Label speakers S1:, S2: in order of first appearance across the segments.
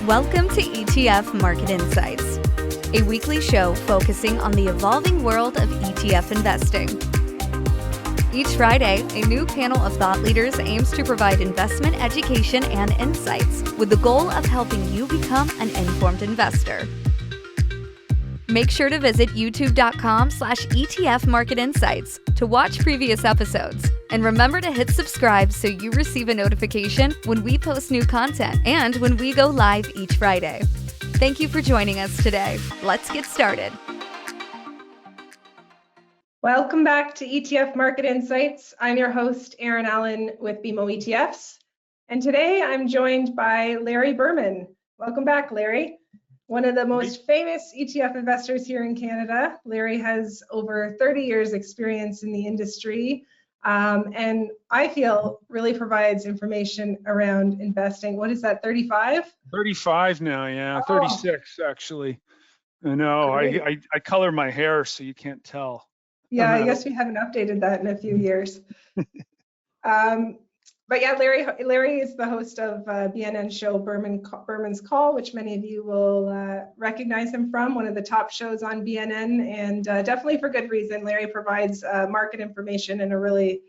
S1: Welcome to ETF Market Insights, a weekly show focusing on the evolving world of ETF investing. Each Friday, a new panel of thought leaders aims to provide investment education and insights with the goal of helping you become an informed investor. Make sure to visit youtube.com/ETF Market Insights to watch previous episodes. And remember to hit subscribe so you receive a notification when we post new content and when we go live each Friday. Thank you for joining us today. Let's get started.
S2: Welcome back to ETF Market Insights. I'm your host, Erin Allen with BMO ETFs. And today I'm joined by Larry Berman. Welcome back, Larry. One of the most famous ETF investors here in Canada. Larry has over 30 years experience in the industry, and I feel really provides information around investing. What is that, 35?
S3: 35 now, yeah, 36 actually. I know, I color my hair so you can't tell.
S2: Yeah, I guess we haven't updated that in a few years. But yeah, Larry is the host of BNN show Berman's Call, which many of you will recognize him from, one of the top shows on BNN, and definitely for good reason. Larry provides market information in a really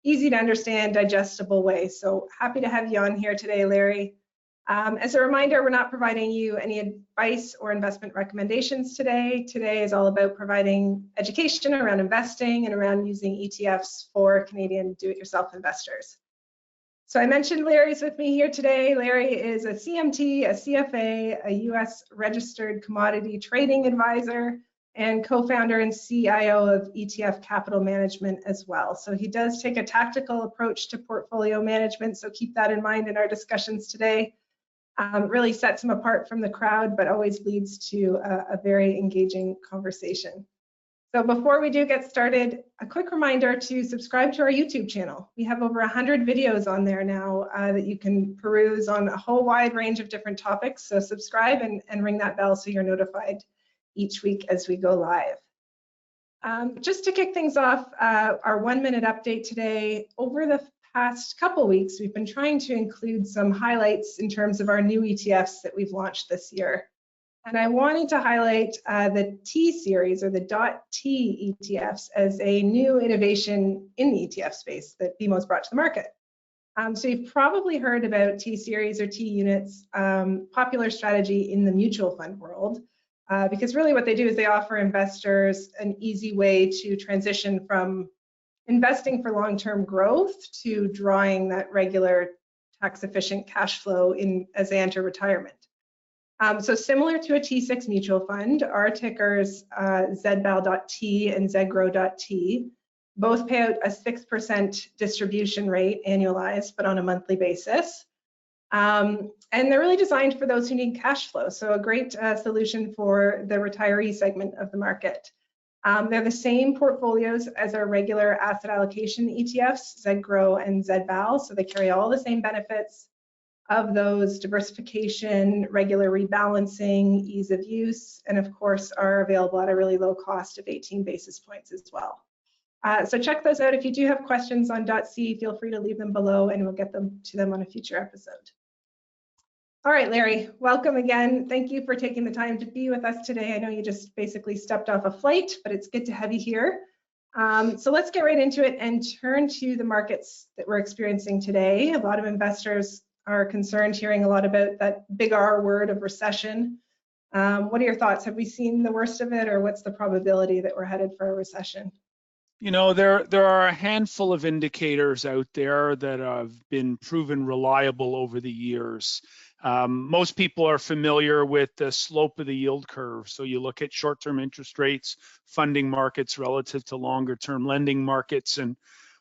S2: easy to understand, digestible way. So happy to have you on here today, Larry. As a reminder, we're not providing you any advice or investment recommendations today. Today is all about providing education around investing and around using ETFs for Canadian do-it-yourself investors. So I mentioned Larry's with me here today. Larry is a CMT, a CFA, a US registered commodity trading advisor, and co-founder and CIO of ETF Capital Management as well. So he does take a tactical approach to portfolio management, so keep that in mind in our discussions today. Really sets him apart from the crowd, but always leads to a very engaging conversation. So before we do get started, a quick reminder to subscribe to our YouTube channel. We have over 100 videos on there now that you can peruse on a whole wide range of different topics. So subscribe and ring that bell so you're notified each week as we go live. Just to kick things off, our 1-minute update today. Over the past couple weeks, we've been trying to include some highlights in terms of our new ETFs that we've launched this year. And I wanted to highlight the T series or the .T ETFs as a new innovation in the ETF space that BMO's brought to the market. So you've probably heard about T series or T units, popular strategy in the mutual fund world, because really what they do is they offer investors an easy way to transition from investing for long-term growth to drawing that regular tax-efficient cash flow as they enter retirement. So similar to a T6 mutual fund, our tickers ZBAL.T and ZGRO.T both pay out a 6% distribution rate annualized, but on a monthly basis. And they're really designed for those who need cash flow. So a great solution for the retiree segment of the market. They're the same portfolios as our regular asset allocation ETFs, ZGRO and ZBAL. So they carry all the same benefits of those: diversification, regular rebalancing, ease of use, and of course are available at a really low cost of 18 basis points as well. So check those out. If you do have questions on .C, feel free to leave them below and we'll get them to them on a future episode. All right, Larry, welcome again. Thank you for taking the time to be with us today. I know you just basically stepped off a flight, but it's good to have you here. So let's get right into it and turn to the markets that we're experiencing today. A lot of investors are concerned hearing a lot about that big R word of recession. What are your thoughts? Have we seen the worst of it, or what's the probability that we're headed for a recession?
S3: You know, there are a handful of indicators out there that have been proven reliable over the years. Most people are familiar with the slope of the yield curve. So you look at short-term interest rates, funding markets relative to longer-term lending markets, and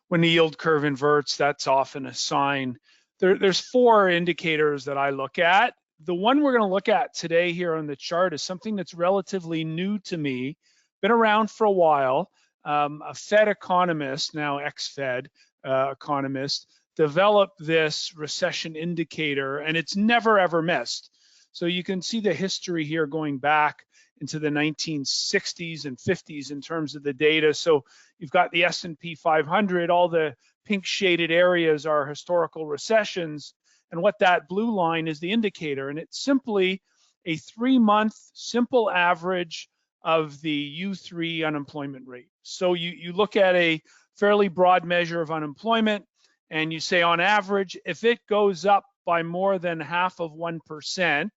S3: when the yield curve inverts, that's often a sign. There's 4 indicators that I look at. The one we're going to look at today here on the chart is something that's relatively new to me, been around for a while. A Fed economist, now ex-Fed economist, developed this recession indicator, and it's never ever missed. So you can see the history here going back into the 1960s and 50s in terms of the data. So you've got the S&P 500, all the pink shaded areas are historical recessions, And what that blue line is the indicator, and it's simply a 3-month simple average of the U3 unemployment rate. So you look at a fairly broad measure of unemployment, and you say on average, if it goes up by more than 0.5%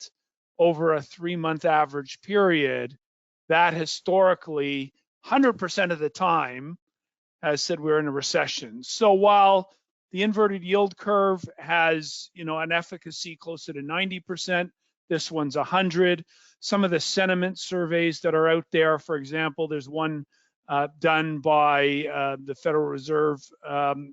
S3: over a 3-month average period, that historically 100% of the time has said we're in a recession. So while the inverted yield curve has, an efficacy closer to 90%, this one's 100. Some of the sentiment surveys that are out there, for example, there's one done by the Federal Reserve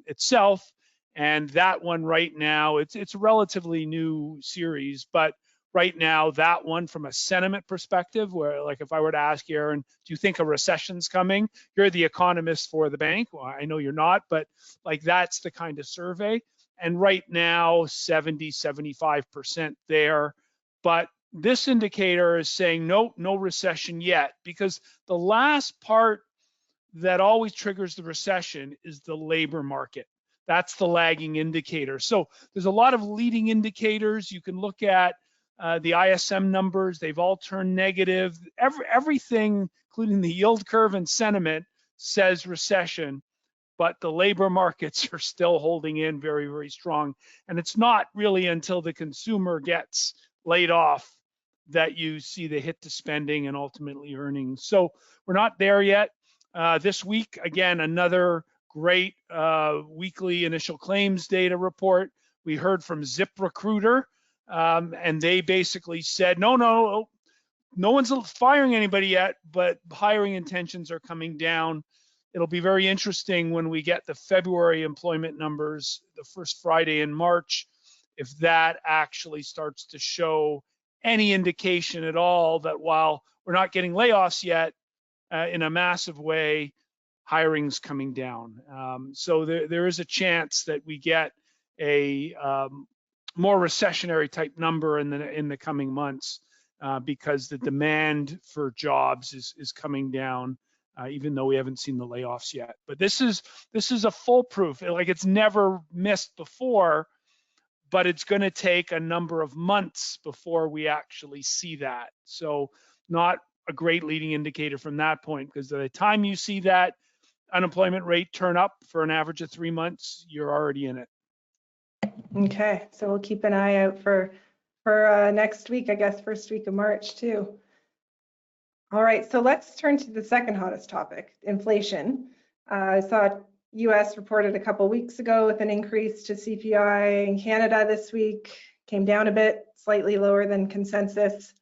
S3: itself, and that one right now, it's a relatively new series, but right now, that one from a sentiment perspective, where like if I were to ask you, Aaron, do you think a recession's coming? You're the economist for the bank. Well, I know you're not, but like that's the kind of survey. And right now, 70, 75% there. But this indicator is saying no recession yet, because the last part that always triggers the recession is the labor market. That's the lagging indicator. So there's a lot of leading indicators. You can look at the ISM numbers, they've all turned negative. Everything, including the yield curve and sentiment, says recession, but the labor markets are still holding in very, very strong. And it's not really until the consumer gets laid off that you see the hit to spending and ultimately earnings. So we're not there yet. This week, again, another great weekly initial claims data report. We heard from ZipRecruiter, and they basically said, no one's firing anybody yet, but hiring intentions are coming down. It'll be very interesting when we get the February employment numbers, the first Friday in March, if that actually starts to show any indication at all that while we're not getting layoffs yet in a massive way, hiring's coming down. So there is a chance that we get a more recessionary type number in the coming months because the demand for jobs is coming down, even though we haven't seen the layoffs yet. But this is a foolproof, like it's never missed before, but it's going to take a number of months before we actually see that. So not a great leading indicator from that point, because by the time you see that unemployment rate turn up for an average of 3 months, you're already in it.
S2: Okay, so we'll keep an eye out for next week, I guess, first week of March too. All right, so let's turn to the second hottest topic, inflation. I saw US reported a couple weeks ago with an increase to CPI in Canada this week, came down a bit, slightly lower than consensus,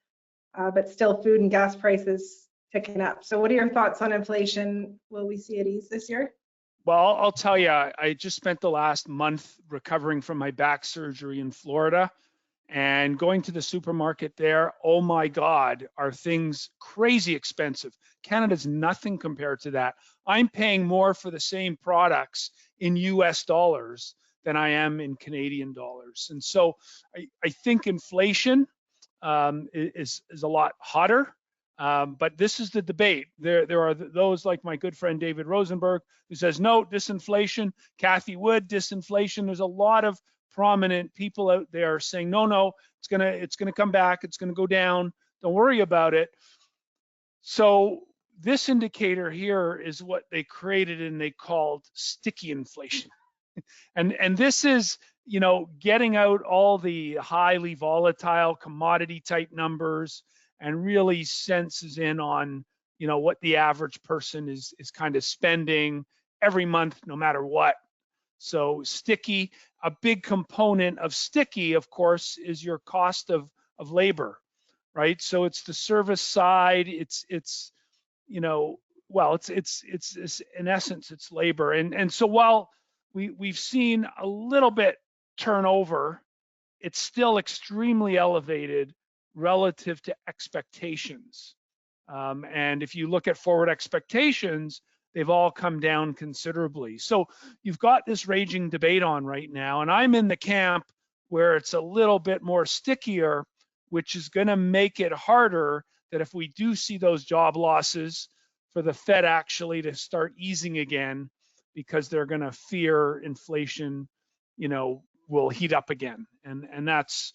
S2: but still food and gas prices picking up. So what are your thoughts on inflation? Will we see it ease this year?
S3: Well, I'll tell you, I just spent the last month recovering from my back surgery in Florida, and going to the supermarket there, oh my God, are things crazy expensive. Canada's nothing compared to that. I'm paying more for the same products in US dollars than I am in Canadian dollars. And so I think inflation is a lot hotter. But this is the debate. There are those like my good friend David Rosenberg who says, no, disinflation. Kathy Wood, disinflation. There's a lot of prominent people out there saying, no, it's gonna come back. It's gonna go down. Don't worry about it. So this indicator here is what they created and they called sticky inflation. And this is, getting out all the highly volatile commodity type numbers and really senses in on, what the average person is kind of spending every month, no matter what. So sticky, a big component of sticky, of course, is your cost of labor, right? So it's the service side. It's in essence, it's labor. And so while we've seen a little bit turnover, it's still extremely elevated relative to expectations. And if you look at forward expectations, they've all come down considerably. So you've got this raging debate on right now, and I'm in the camp where it's a little bit more stickier, which is going to make it harder that if we do see those job losses, for the Fed actually to start easing again, because they're going to fear inflation, will heat up again, and that's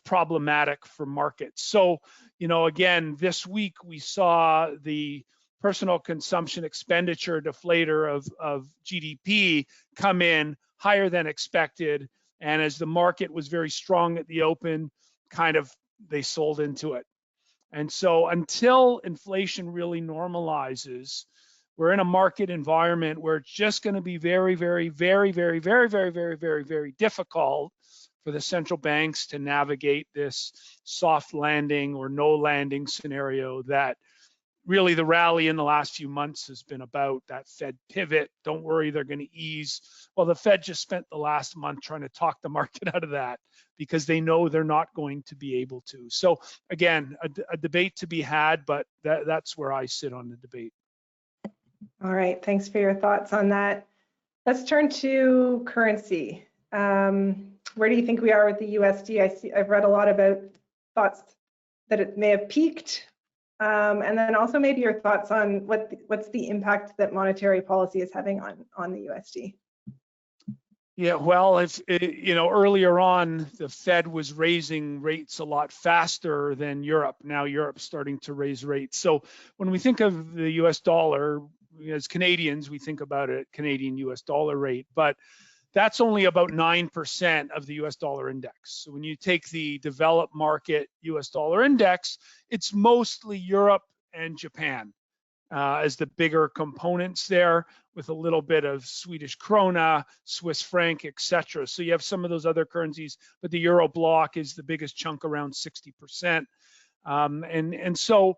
S3: problematic for markets. So, again, this week we saw the personal consumption expenditure deflator of GDP come in higher than expected, and as the market was very strong at the open, they sold into it. And so until inflation really normalizes, we're in a market environment where it's just going to be very, very, very, very, very, very, very, very, very difficult for the central banks to navigate this soft landing or no landing scenario that really the rally in the last few months has been about. That Fed pivot. Don't worry, they're going to ease. Well, the Fed just spent the last month trying to talk the market out of that because they know they're not going to be able to. So again, a debate to be had, but that's where I sit on the debate.
S2: All right, thanks for your thoughts on that. Let's turn to currency. Where do you think we are with the USD? I've read a lot about thoughts that it may have peaked. And then also maybe your thoughts on what's the impact that monetary policy is having on the USD.
S3: Yeah, well, earlier on, the Fed was raising rates a lot faster than Europe. Now Europe's starting to raise rates. So when we think of the US dollar, as Canadians, we think about a Canadian US dollar rate, but that's only about 9% of the US dollar index. So when you take the developed market US dollar index, it's mostly Europe and Japan as the bigger components there, with a little bit of Swedish krona, Swiss franc, etc. So you have some of those other currencies, but the euro block is the biggest chunk, around 60%. And so,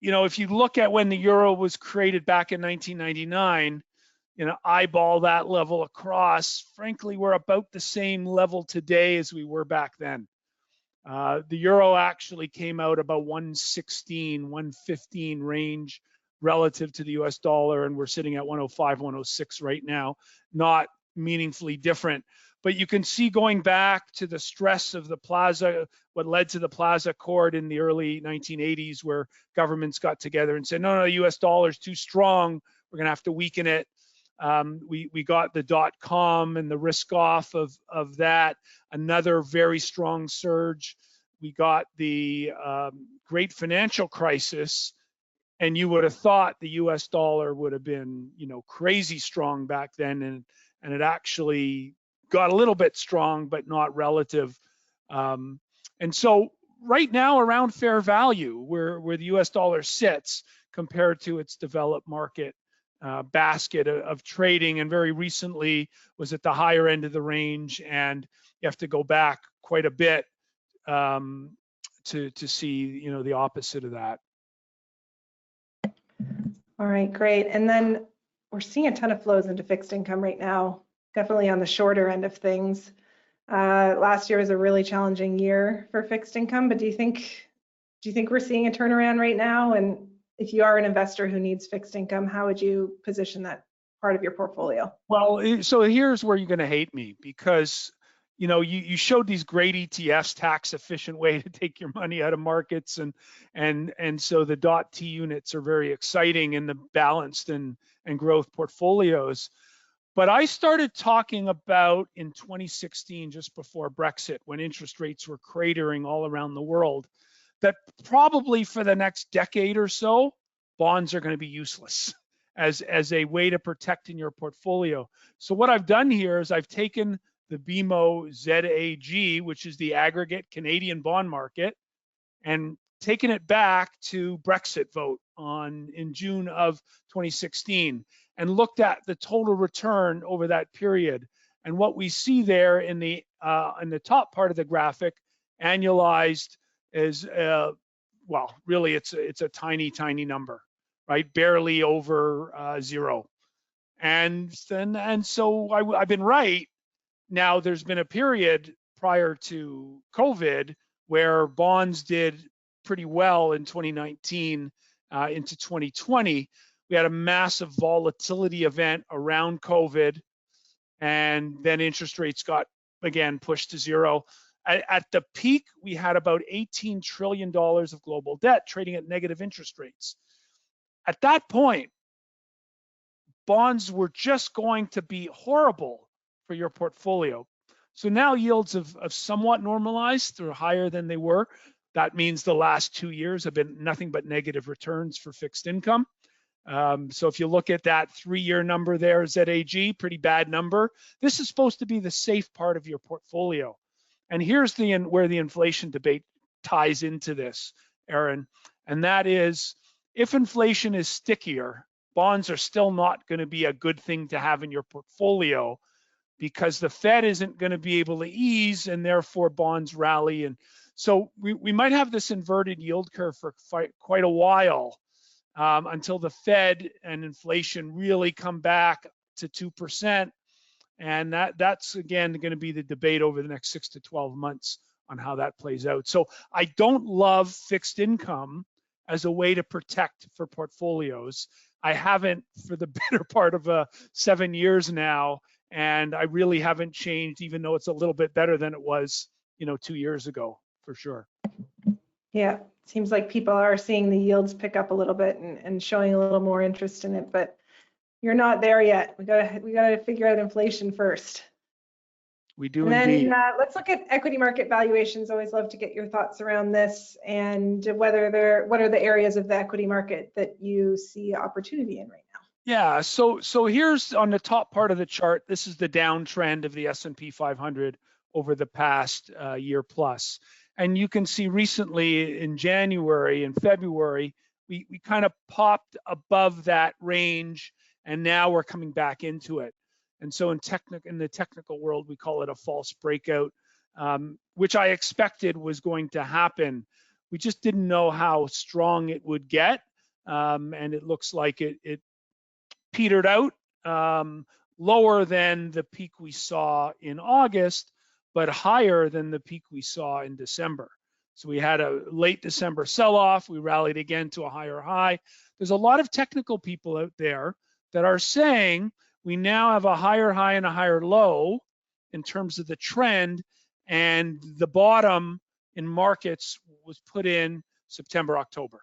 S3: if you look at when the euro was created back in 1999, eyeball that level across, frankly, we're about the same level today as we were back then. The euro actually came out about 116, 115 range relative to the US dollar, and we're sitting at 105, 106 right now, not meaningfully different. But you can see, going back to the stress of the Plaza, what led to the Plaza Accord in the early 1980s, where governments got together and said, no, the US dollar is too strong, we're going to have to weaken it. We got the .com and the risk off of that, another very strong surge. We got the great financial crisis, and you would have thought the US dollar would have been, crazy strong back then, and it actually got a little bit strong, but not relative. And so right now, around fair value, where the US dollar sits compared to its developed market basket of trading, and very recently was at the higher end of the range, and you have to go back quite a bit to see the opposite of that.
S2: All right, great. And then we're seeing a ton of flows into fixed income right now, definitely on the shorter end of things. Last year was a really challenging year for fixed income, but do you think we're seeing a turnaround right now? And if you are an investor who needs fixed income, how would you position that part of your portfolio?
S3: Well, so here's where you're going to hate me, because you showed these great ETFs, tax efficient way to take your money out of markets, and so the .T units are very exciting in the balanced and growth portfolios. But I started talking about in 2016, just before Brexit, when interest rates were cratering all around the world, that probably for the next decade or so, bonds are going to be useless as a way to protect in your portfolio. So what I've done here is I've taken the BMO ZAG, which is the aggregate Canadian bond market, and taken it back to Brexit vote in June of 2016, and looked at the total return over that period. And what we see there in the top part of the graphic, annualized, is well, really it's a tiny number, right? Barely over zero. And so I've been right. Now there's been a period prior to COVID where bonds did pretty well in 2019 into 2020. We had a massive volatility event around COVID, and then interest rates got, again, pushed to zero. At the peak, we had about $18 trillion of global debt trading at negative interest rates. At that point, bonds were just going to be horrible for your portfolio. So now yields have somewhat normalized. They're higher than they were. That means the last 2 years have been nothing but negative returns for fixed income. So if you look at that 3-year number there, ZAG, pretty bad number. This is supposed to be the safe part of your portfolio. And here's where the inflation debate ties into this, Aaron, and that is, if inflation is stickier, bonds are still not going to be a good thing to have in your portfolio, because the Fed isn't going to be able to ease, and therefore bonds rally. And so we might have this inverted yield curve for quite a while, until the Fed and inflation really come back to 2%. And that's again going to be the debate over the next 6 to 12 months on how that plays out. So I don't love fixed income as a way to protect for portfolios. I haven't for the better part of 7 years now, and I really haven't changed, even though it's a little bit better than it was, 2 years ago, for sure.
S2: Yeah, seems like people are seeing the yields pick up a little bit and showing a little more interest in it, but you're not there yet. We gotta figure out inflation first.
S3: We do
S2: and
S3: indeed.
S2: then let's look at equity market valuations. Always love to get your thoughts around this, and what are the areas of the equity market that you see opportunity in right now?
S3: Yeah, so here's on the top part of the chart. This is the downtrend of the S&P 500 over the past year plus. And you can see recently in January and February, we kind of popped above that range, and now we're coming back into it. And so in the technical world, we call it a false breakout, which I expected was going to happen. We just didn't know how strong it would get, and it looks like it petered out, lower than the peak we saw in August, but higher than the peak we saw in December. So we had a late December sell-off. We rallied again to a higher high. There's a lot of technical people out there that are saying we now have a higher high and a higher low in terms of the trend, and the bottom in markets was put in September, October.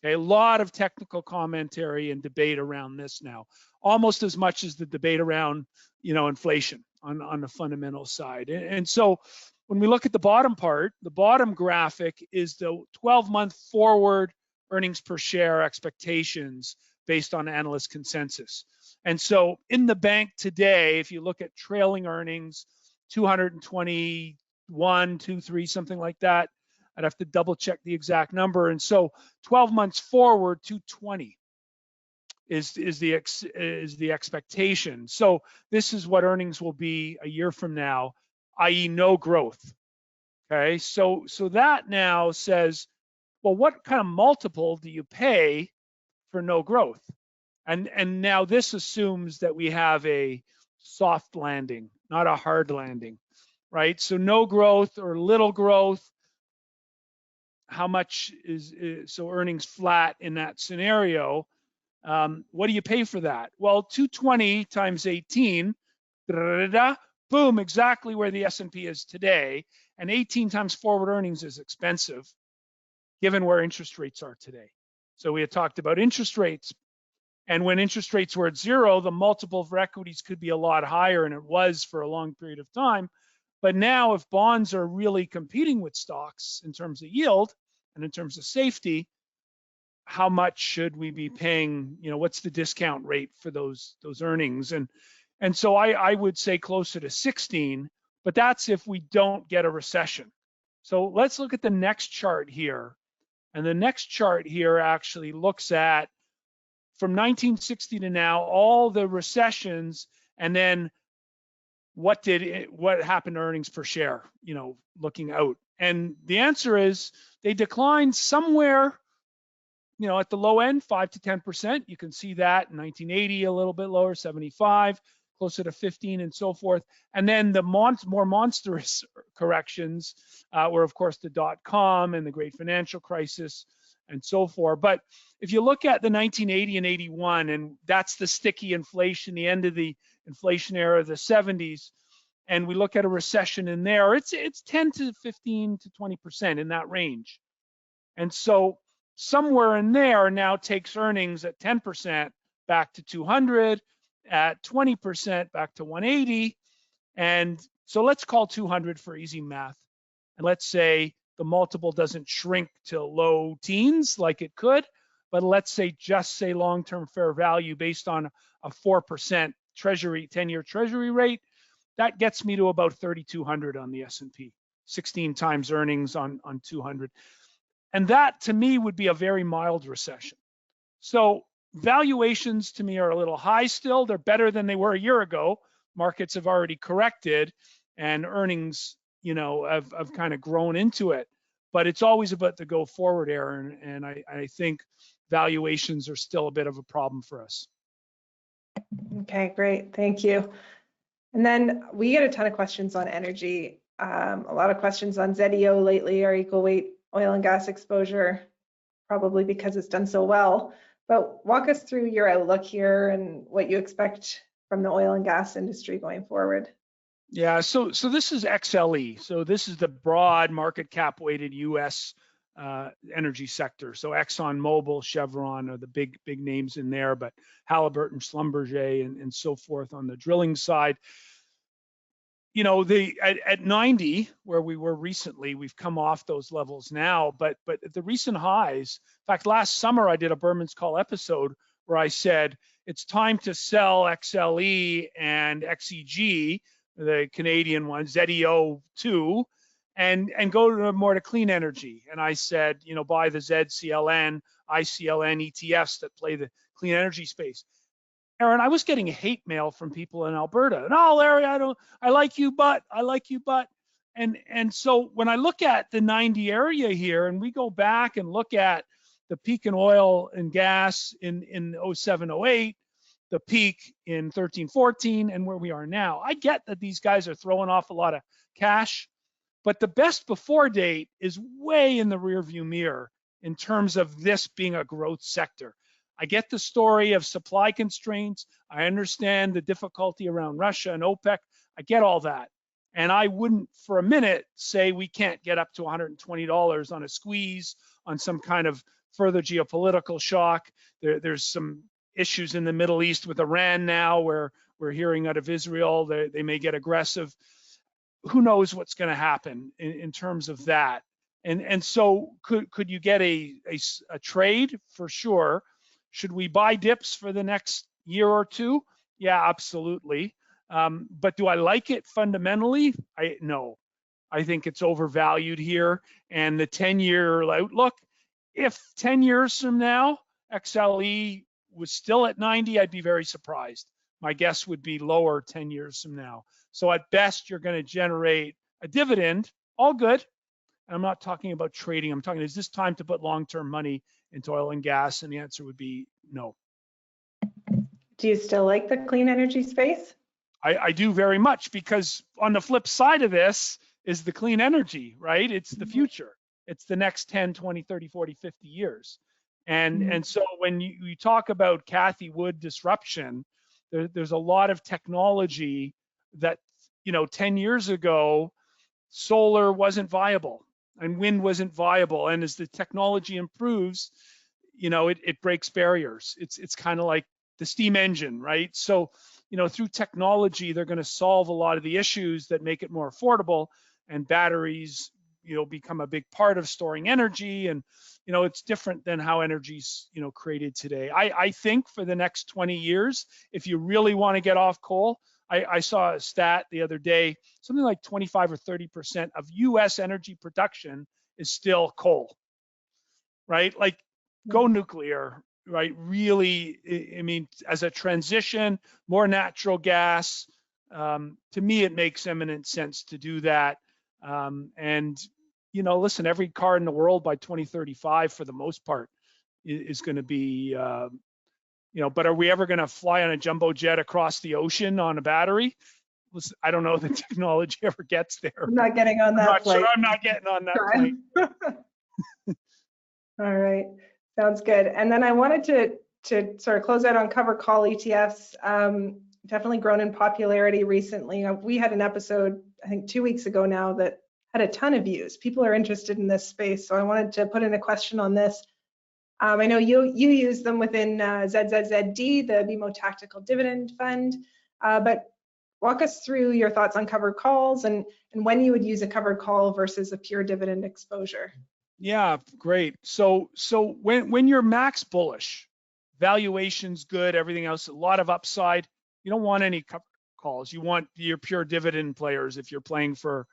S3: Okay, a lot of technical commentary and debate around this now, almost as much as the debate around, inflation on the fundamental side. And so when we look at the bottom part, the bottom graphic is the 12-month forward earnings per share expectations based on analyst consensus. And so in the bank today, if you look at trailing earnings, 221, 23, something like that. I'd have to double check the exact number. And so 12 months forward, 220 is the expectation. So this is what earnings will be a year from now, i.e. no growth. Okay, so that now says, well, what kind of multiple do you pay for no growth? And now this assumes that we have a soft landing, not a hard landing, right? So no growth or little growth. How much is so earnings flat in that scenario? What do you pay for that? Well, 220 times 18, boom, exactly where the S&P is today. And 18 times forward earnings is expensive, given where interest rates are today. So we had talked about interest rates. And when interest rates were at zero, the multiple for equities could be a lot higher, and it was for a long period of time. But now if bonds are really competing with stocks in terms of yield and in terms of safety, how much should we be paying? What's the discount rate for those earnings? And so I would say closer to 16, but that's if we don't get a recession. So let's look at the next chart here. And the next chart here actually looks at from 1960 to now, all the recessions, and then what happened to earnings per share, looking out. And the answer is they declined somewhere, at the low end, 5 to 10%. You can see that in 1980, a little bit lower, 75, closer to 15, and so forth. And then the more monstrous corrections were, of course, the dot-com and the great financial crisis and so forth. But if you look at the 1980 and 81, and that's the sticky inflation, the end of the inflation era of the 70s, and we look at a recession in there, it's 10 to 15 to 20% in that range. And so somewhere in there now takes earnings at 10% back to 200, at 20% back to 180, and So let's call 200 for easy math. And let's say the multiple doesn't shrink to low teens like it could, but let's say just say long-term fair value based on a 4% treasury, 10-year treasury rate. That gets me to about 3,200 on the S&P, 16 times earnings on 200. And that to me would be a very mild recession. So valuations to me are a little high still. They're better than they were a year ago. Markets have already corrected and earnings, have kind of grown into it. But it's always about the go forward, Aaron. And I think valuations are still a bit of a problem for us.
S2: Okay, great. Thank you. And then we get a ton of questions on energy. A lot of questions on ZEO lately, our equal weight oil and gas exposure, probably because it's done so well. But walk us through your outlook here and what you expect from the oil and gas industry going forward.
S3: Yeah, so this is XLE. So this is the broad market cap weighted US energy sector. So Exxon Mobil, Chevron are the big names in there, but Halliburton, Schlumberger, and so forth on the drilling side. At 90, where we were recently, we've come off those levels now, but at the recent highs, in fact, last summer I did a Berman's Call episode where I said, it's time to sell XLE and XEG, the Canadian one, ZEO 2, and go to more to clean energy. And I said, buy the ZCLN, ICLN ETFs that play the clean energy space. Aaron, I was getting hate mail from people in Alberta. No, Larry, I like you, but. And so when I look at the 90 area here, and we go back and look at the peak in oil and gas in 07, 08, the peak in 13, 14, and where we are now, I get that these guys are throwing off a lot of cash, but the best before date is way in the rearview mirror in terms of this being a growth sector. I get the story of supply constraints. I understand the difficulty around Russia and OPEC. I get all that. And I wouldn't for a minute say we can't get up to $120 on a squeeze, on some kind of further geopolitical shock. There's some issues in the Middle East with Iran now where we're hearing out of Israel, they may get aggressive. Who knows what's going to happen in terms of that. And so could you get a trade? For sure. Should we buy dips for the next year or two? Yeah, absolutely. But do I like it fundamentally? No. I think it's overvalued here. And the 10-year outlook, if 10 years from now, XLE was still at 90, I'd be very surprised. My guess would be lower 10 years from now. So at best, you're going to generate a dividend, all good. And I'm not talking about trading. I'm talking, is this time to put long-term money into oil and gas? And the answer would be no.
S2: Do you still like the clean energy space?
S3: I do very much, because on the flip side of this is the clean energy, right? It's the future. It's the next 10, 20, 30, 40, 50 years. And so when you talk about Cathie Wood disruption, there's a lot of technology that, 10 years ago, solar wasn't viable and wind wasn't viable. And as the technology improves, it breaks barriers. It's kind of like the steam engine, right? So, through technology, they're going to solve a lot of the issues that make it more affordable, and batteries, become a big part of storing energy. And, it's different than how energy's, created today. I think for the next 20 years, if you really want to get off coal, I saw a stat the other day, something like 25 or 30% of US energy production is still coal, right? Like, go nuclear, right? Really, I mean, as a transition, more natural gas, to me, it makes eminent sense to do that. And, listen, every car in the world by 2035, for the most part, is going to be, but are we ever going to fly on a jumbo jet across the ocean on a battery? Listen, I don't know if the technology ever gets there.
S2: I'm not getting on that flight.
S3: I'm not getting on that plane.
S2: All right, sounds good. And then I wanted to sort of close out on cover call ETFs. Definitely grown in popularity recently. We had an episode, I think 2 weeks ago now, that had a ton of views. People are interested in this space, so I wanted to put in a question on this. I know you use them within ZZZD, the BMO Tactical Dividend Fund, but walk us through your thoughts on covered calls and when you would use a covered call versus a pure dividend exposure.
S3: Yeah, great. So when you're max bullish, valuation's good, everything else, a lot of upside, you don't want any covered calls. You want your pure dividend players if you're playing for,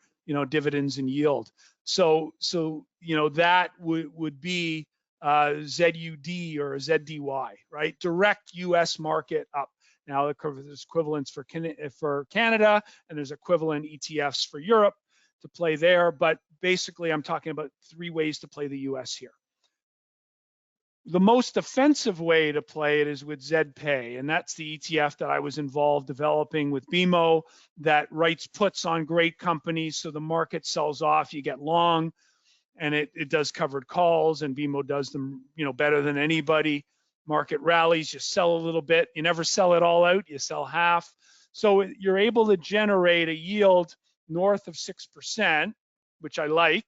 S3: dividends and yield. So that would be ZUD or ZDY, right? Direct US market up. Now there's equivalents for Canada, and there's equivalent ETFs for Europe to play there, but basically I'm talking about 3 ways to play the US here. The most offensive way to play it is with ZPay, and that's the ETF that I was involved developing with BMO that writes puts on great companies, so the market sells off, you get long, and it does covered calls, and BMO does them, better than anybody. Market rallies, you sell a little bit, you never sell it all out, you sell half. So you're able to generate a yield north of 6%, which I like,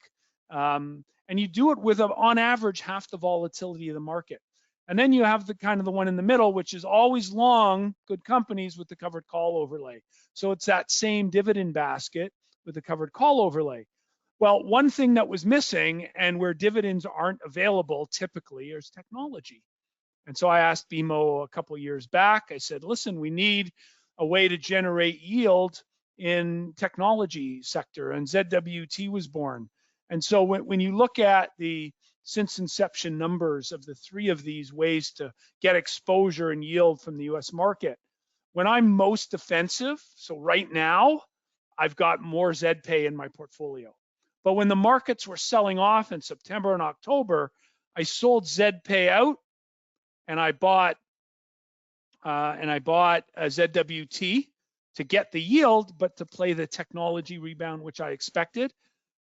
S3: and you do it with, on average, half the volatility of the market. And then you have the one in the middle, which is always long, good companies with the covered call overlay. So it's that same dividend basket with the covered call overlay. Well, one thing that was missing, and where dividends aren't available typically, is technology. And so I asked BMO a couple of years back, I said, listen, we need a way to generate yield in technology sector, and ZWT was born. And so when you look at the since inception numbers of the 3 of these ways to get exposure and yield from the US market, when I'm most defensive, so right now, I've got more ZPay in my portfolio. But when the markets were selling off in September and October, I sold ZPay out, and I bought a ZWT to get the yield, but to play the technology rebound, which I expected.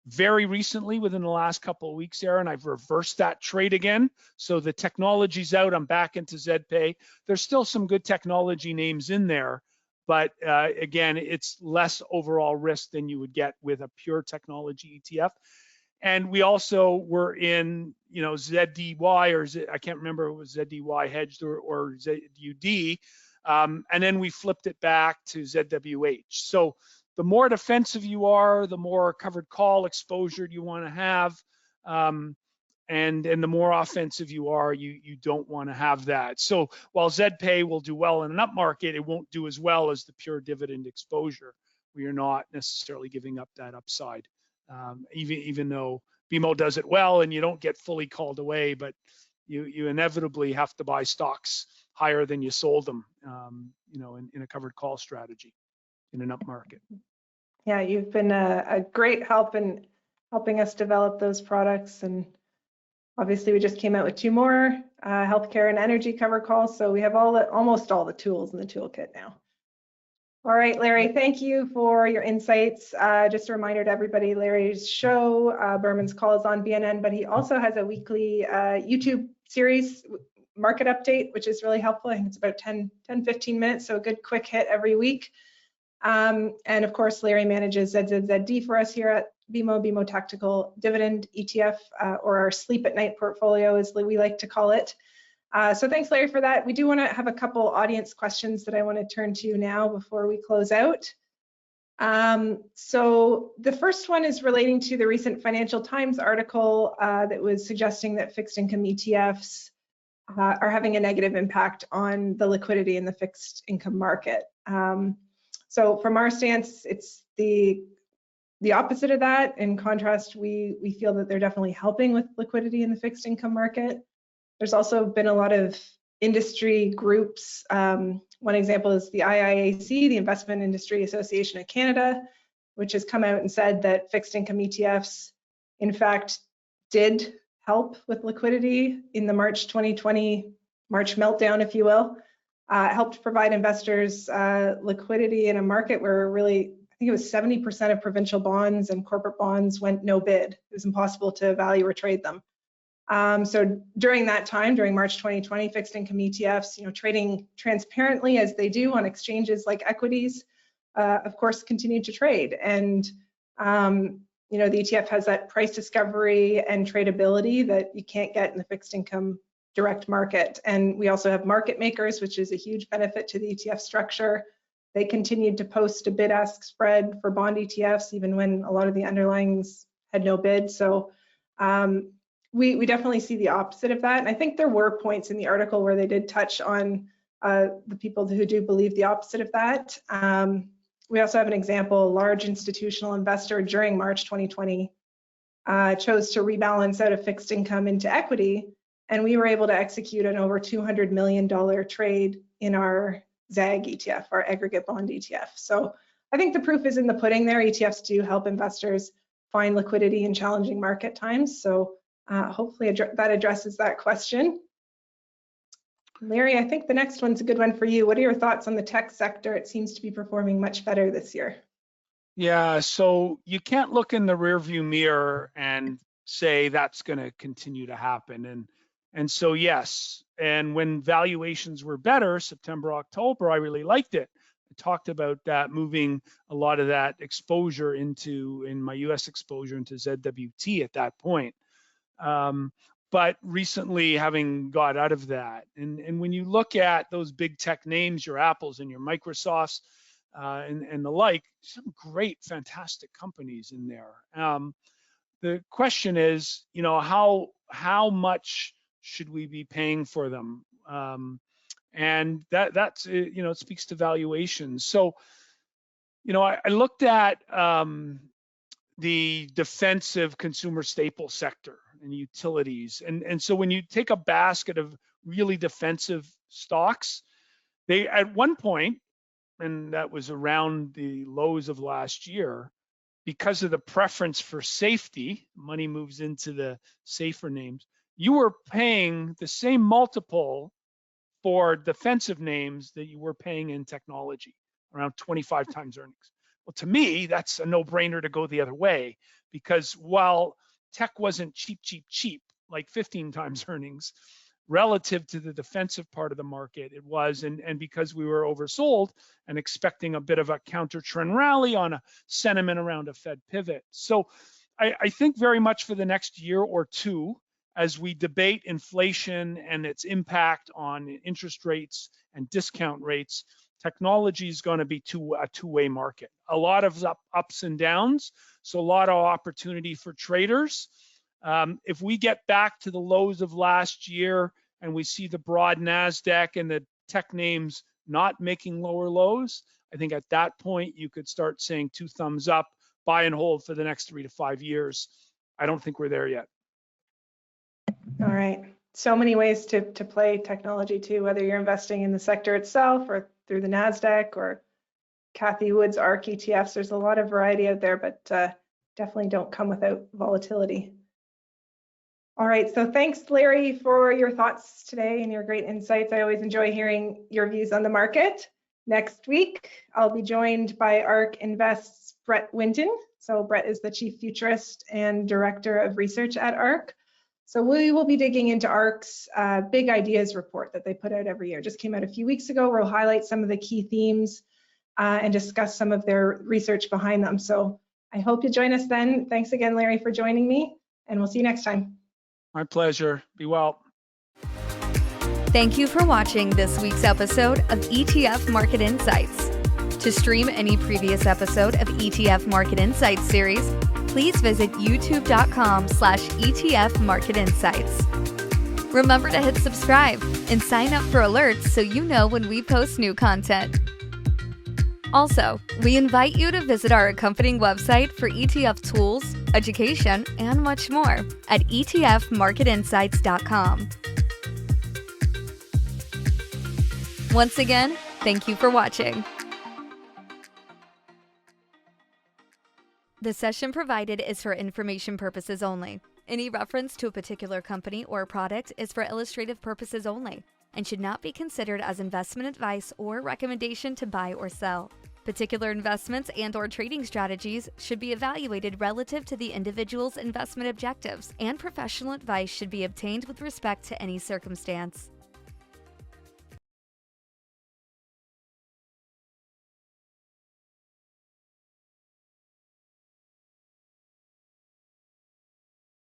S3: Very recently, within the last couple of weeks, Aaron, I've reversed that trade again. So the technology's out, I'm back into ZPay. There's still some good technology names in there, but again, it's less overall risk than you would get with a pure technology ETF. And we also were in, ZDY, or I can't remember if it was ZDY hedged or ZUD, and then we flipped it back to ZWH. So the more defensive you are, the more covered call exposure you want to have, and the more offensive you are, you don't want to have that. So while ZPay will do well in an up market, it won't do as well as the pure dividend exposure, where you're not necessarily giving up that upside. Even though BMO does it well and you don't get fully called away, but you inevitably have to buy stocks higher than you sold them, in a covered call strategy in an up market.
S2: Yeah, you've been a great help in helping us develop those products, and obviously we just came out with 2 more healthcare and energy cover calls, so we have almost all the tools in the toolkit now. All right, Larry, thank you for your insights. Just a reminder to everybody, Larry's show, Berman's Call, is on BNN, but he also has a weekly YouTube series, Market Update, which is really helpful. I think it's about 10-15 minutes, so a good quick hit every week. And of course, Larry manages ZZZD for us here at BMO Tactical Dividend ETF, or our sleep at night portfolio, as we like to call it. So thanks, Larry, for that. We do want to have a couple audience questions that I want to turn to now before we close out. So the first one is relating to the recent Financial Times article that was suggesting that fixed income ETFs are having a negative impact on the liquidity in the fixed income market. So from our stance, it's the opposite of that. In contrast, we feel that they're definitely helping with liquidity in the fixed income market. There's also been a lot of industry groups. One example is the IIAC, the Investment Industry Association of Canada, which has come out and said that fixed income ETFs, in fact, did help with liquidity in the March 2020 March meltdown, if you will. Helped provide investors liquidity in a market where really, I think it was 70% of provincial bonds and corporate bonds went no bid. It was impossible to value or trade them. So during that time, during March 2020, fixed income ETFs, trading transparently as they do on exchanges like equities, of course, continued to trade. And the ETF has that price discovery and tradability that you can't get in the fixed income direct market. And we also have market makers, which is a huge benefit to the ETF structure. They continued to post a bid-ask spread for bond ETFs, even when a lot of the underlyings had no bid. So we definitely see the opposite of that. And I think there were points in the article where they did touch on the people who do believe the opposite of that. We also have an example, a large institutional investor during March 2020 chose to rebalance out of fixed income into equity, and we were able to execute an over $200 million trade in our ZAG ETF, our aggregate bond ETF. So I think the proof is in the pudding there. ETFs do help investors find liquidity in challenging market times. So hopefully that addresses that question. Larry, I think the next one's a good one for you. What are your thoughts on the tech sector? It seems to be performing much better this year.
S3: Yeah, so you can't look in the rearview mirror and say that's going to continue to happen. And so yes, and when valuations were better, September, October, I really liked it. I talked about that, moving a lot of that exposure in my US exposure into ZWT at that point. But recently, having got out of that, and when you look at those big tech names, your Apples and your Microsofts and the like, some great, fantastic companies in there. The question is, how much should we be paying for them? And that's it speaks to valuations. So, I looked at the defensive consumer staple sector and utilities. And so when you take a basket of really defensive stocks, they at one point, and that was around the lows of last year, because of the preference for safety, money moves into the safer names, you were paying the same multiple for defensive names that you were paying in technology, around 25 times earnings. Well, to me, that's a no-brainer to go the other way, because while tech wasn't cheap, like 15 times earnings, relative to the defensive part of the market, it was, and because we were oversold and expecting a bit of a counter trend rally on a sentiment around a Fed pivot. So I think very much for the next year or two, as we debate inflation and its impact on interest rates and discount rates, technology is going to be a two-way market. A lot of ups and downs, so a lot of opportunity for traders. If we get back to the lows of last year and we see the broad NASDAQ and the tech names not making lower lows, I think at that point you could start saying 2 thumbs up, buy and hold for the next 3 to 5 years. I don't think we're there yet.
S2: All right. So many ways to play technology too, whether you're investing in the sector itself or through the NASDAQ or Kathy Wood's ARK ETFs. There's a lot of variety out there, but definitely don't come without volatility. All right, so thanks, Larry, for your thoughts today and your great insights. I always enjoy hearing your views on the market. Next week, I'll be joined by ARK Invest's Brett Winton. So Brett is the Chief Futurist and Director of Research at ARK. So we will be digging into ARK's Big Ideas report that they put out every year. Just came out a few weeks ago, where we'll highlight some of the key themes and discuss some of their research behind them. So I hope you join us then. Thanks again, Larry, for joining me, and we'll see you next time.
S3: My pleasure. Be well.
S1: Thank you for watching this week's episode of ETF Market Insights. To stream any previous episode of ETF Market Insights series, please visit youtube.com/ETF Market Insights. Remember to hit subscribe and sign up for alerts so you know when we post new content. Also, we invite you to visit our accompanying website for ETF tools, education, and much more at etfmarketinsights.com. Once again, thank you for watching. The session provided is for information purposes only. Any reference to a particular company or product is for illustrative purposes only and should not be considered as investment advice or recommendation to buy or sell. Particular investments and/or trading strategies should be evaluated relative to the individual's investment objectives, and professional advice should be obtained with respect to any circumstance.